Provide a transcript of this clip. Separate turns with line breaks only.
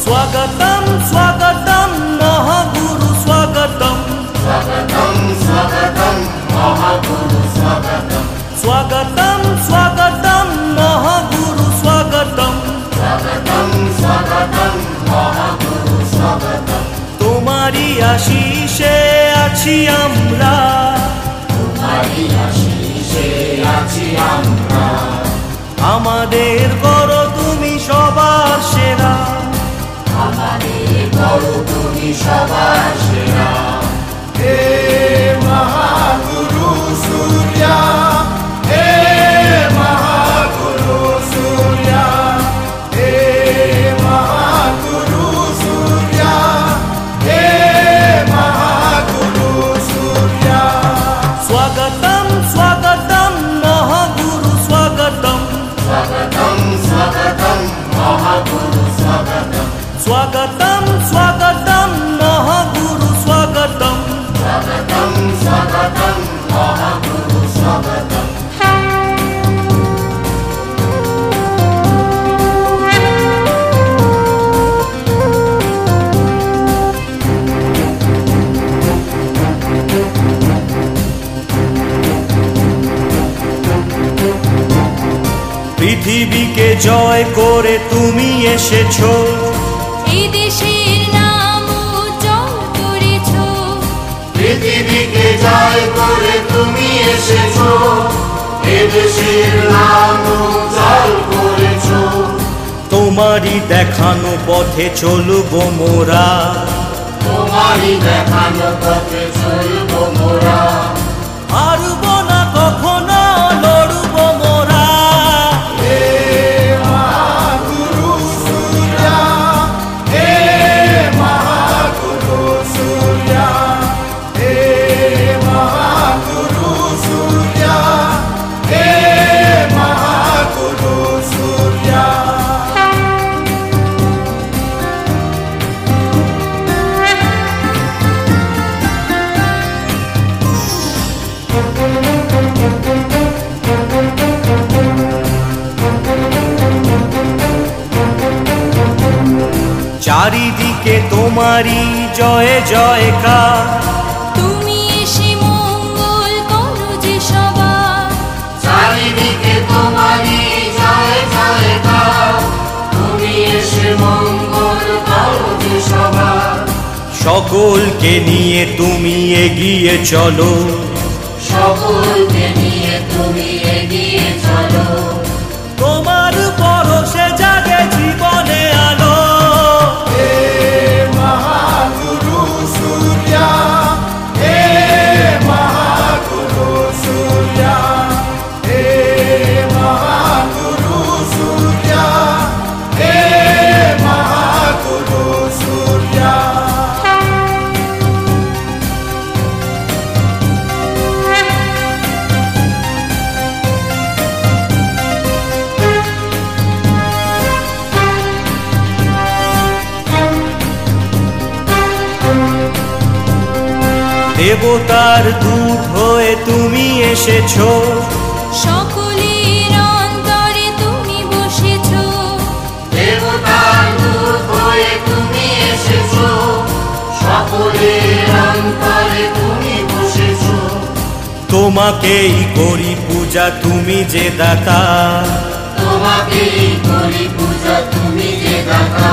स्वागतम स्वागतम महागुरु स्वागतम
स्वागतम स्वागतम महागुरु स्वागतम
स्वागतम स्वागतम महागुरु स्वागतम
स्वागतम स्वागतम महागुरु स्वागतम
तुम्हारी आशीषे आছি আমরা
तुम्हारी आशीषे आছি আমরা
আমাদের করো তুমি সবার সেরা
আমাদের করো তুমি সবার সেরা হে মহাগুরু সূর্যা হে মহাগুরু সূর্যা হে মহাগুরু সূর্যা হে মহাগুরু সূর্যা
स्वागतम स्वागतम महागुरु स्वागतम
स्वागतम स्वागतम महागुरु स्वागतम
स्वागतम स्वागतम महागुरु स्वागतम
स्वागतम स्वागतम महागुरु स्वागतम
পৃথিবীকে জয় করে তুমি এসেছো
এই দেশের নাম উজ্জ্বল করেছো
পৃথিবীকে জয় করে তুমি এসেছো এ দেশের নাম উজ্জ্বল করেছো
তোমারই দেখানো পথে চলবো মোরা
তোমারই দেখানো পথে চলবো মোরা
হারবো না কখনো লড়বো মোরা
হে মহাগুরু সূর্যা হে মহাগুরু সূর্যা হে মহাগুরু সূর্যা হে মহাগুরু সূর্যা
চারিদিকে তোমারই জয় জয়কার
তুমি এসে মঙ্গল করো যে সবার
চারিদিকে তোমারই জয় জয়কার তুমি এসে মঙ্গল করো যে সবার
সকলকে নিয়ে তুমি এগিয়ে চলো
সকলকে নিয়ে তুমি এগিয়ে চলো
তোমার পরশে জাগে জীবনে আলো
হে মহাগুরু সূর্যা হে মহাগুরু সূর্যা হে মহাগুরু সূর্যা হে মহাগুরু সূর্যা
দেবতার দূত হয়ে তুমি এসেছো
সকলের অন্তরে তুমি বসেছো
দেবতার দূত হয়ে তুমি এসেছো সকলের অন্তরে তুমি বসেছো
তোমাকেই করি পূজা তুমি যে দাতা
তোমাকেই করি পূজা তুমি যে দাতা